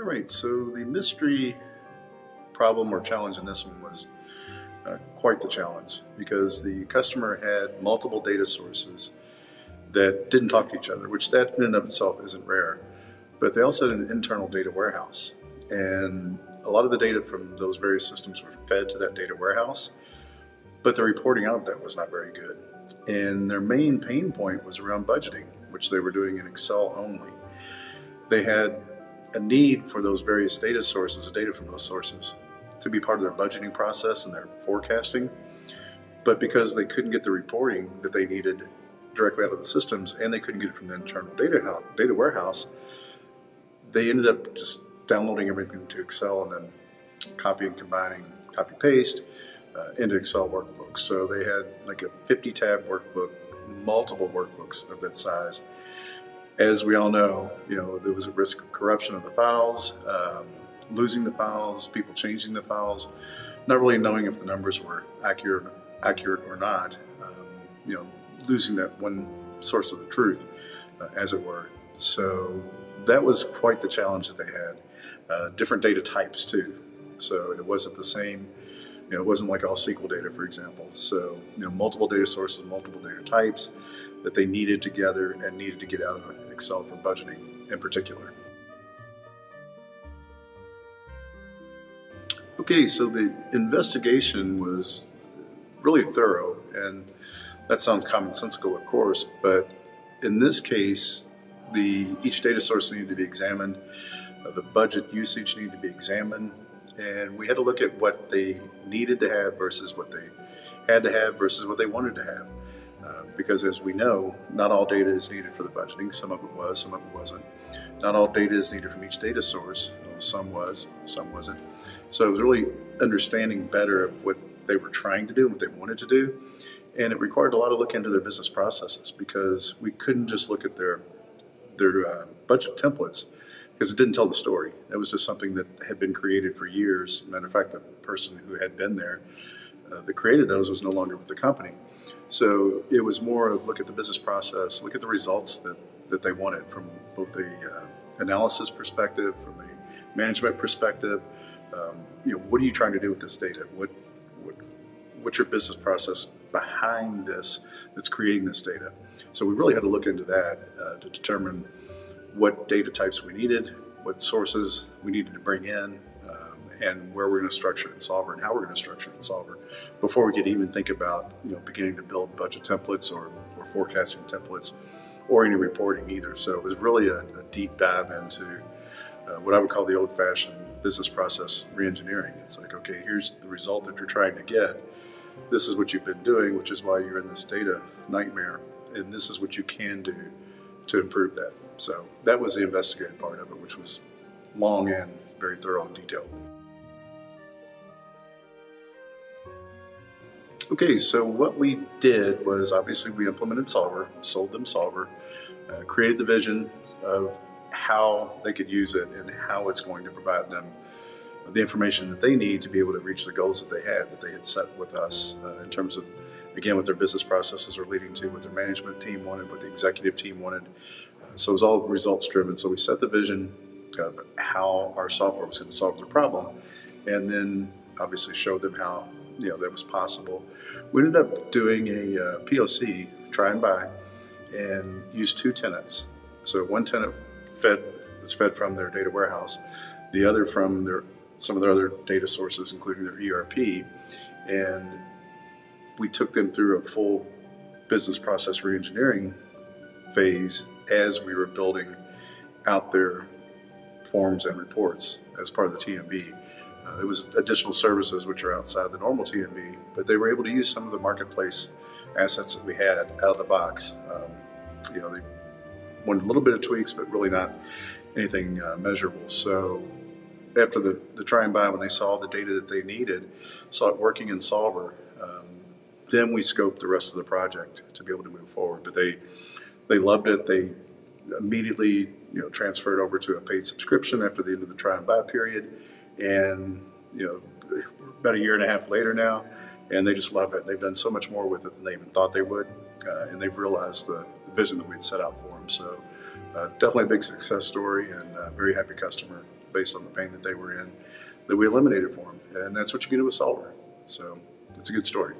Right, so the mystery problem or challenge in this one was quite the challenge because the customer had multiple data sources that didn't talk to each other, which that in and of itself isn't rare. But they also had an internal data warehouse. And a lot of the data from those various systems were fed to that data warehouse, but the reporting out of that was not very good. And their main pain point was around budgeting, which they were doing in Excel only. They had a need for those various data sources, the data from those sources, to be part of their budgeting process and their forecasting. But because they couldn't get the reporting that they needed directly out of the systems, and they couldn't get it from the internal data warehouse, they ended up just downloading everything to Excel and then copy paste into Excel workbooks. So they had like a 50 tab workbook, multiple workbooks of that size. As we all know, there was a risk of corruption of the files, losing the files, people changing the files, not really knowing if the numbers were accurate or not, losing that one source of the truth, as it were. So that was quite the challenge that they had. Different data types too. So it wasn't the same, it wasn't like all SQL data, for example. So, multiple data sources, multiple data types that they needed together and needed to get out of Excel for budgeting in particular. Okay, so the investigation was really thorough, and that sounds commonsensical, of course, but in this case, each data source needed to be examined, the budget usage needed to be examined, and we had to look at what they needed to have versus what they had to have versus what they wanted to have. Because as we know, not all data is needed for the budgeting. Some of it was, some of it wasn't. Not all data is needed from each data source. Some was, some wasn't. So it was really understanding better of what they were trying to do and what they wanted to do. And it required a lot of look into their business processes because we couldn't just look at their budget templates because it didn't tell the story. That was just something that had been created for years. Matter of fact, the person who had been there that created those was no longer with the company. So it was more of look at the business process, look at the results that they wanted from both a analysis perspective, from a management perspective. What are you trying to do with this data? What's your business process behind this that's creating this data? So we really had to look into that to determine what data types we needed, what sources we needed to bring in, and where we're going to structure it in Solver and how we're going to structure it in Solver before we could even think about beginning to build budget templates or forecasting templates or any reporting either. So it was really a deep dive into what I would call the old-fashioned business process reengineering. It's like, okay, here's the result that you're trying to get. This is what you've been doing, which is why you're in this data nightmare, and this is what you can do to improve that. So that was the investigative part of it, which was long and very thorough and detailed. Okay, so what we did was obviously we implemented Solver, sold them Solver, created the vision of how they could use it and how it's going to provide them the information that they need to be able to reach the goals that they had set with us in terms of, again, what their business processes are leading to, what their management team wanted, what the executive team wanted. So it was all results driven. So we set the vision of how our software was going to solve their problem, and then obviously showed them how that was possible. We ended up doing a POC, try and buy, and used two tenants. So one tenant was fed from their data warehouse, the other from some of their other data sources, including their ERP, and we took them through a full business process reengineering phase as we were building out their forms and reports as part of the TMB. There was additional services which are outside the normal TMB, but they were able to use some of the marketplace assets that we had out of the box. They wanted a little bit of tweaks, but really not anything measurable. So after the try and buy, when they saw the data that they needed, saw it working in Solver, then we scoped the rest of the project to be able to move forward. But they loved it. They immediately transferred over to a paid subscription after the end of the try and buy period. And about a year and a half later now, and they just love it. They've done so much more with it than they even thought they would, and they've realized the vision that we'd set out for them. So definitely a big success story, and a very happy customer based on the pain that they were in that we eliminated for them. And that's what you get with Solver. So it's a good story.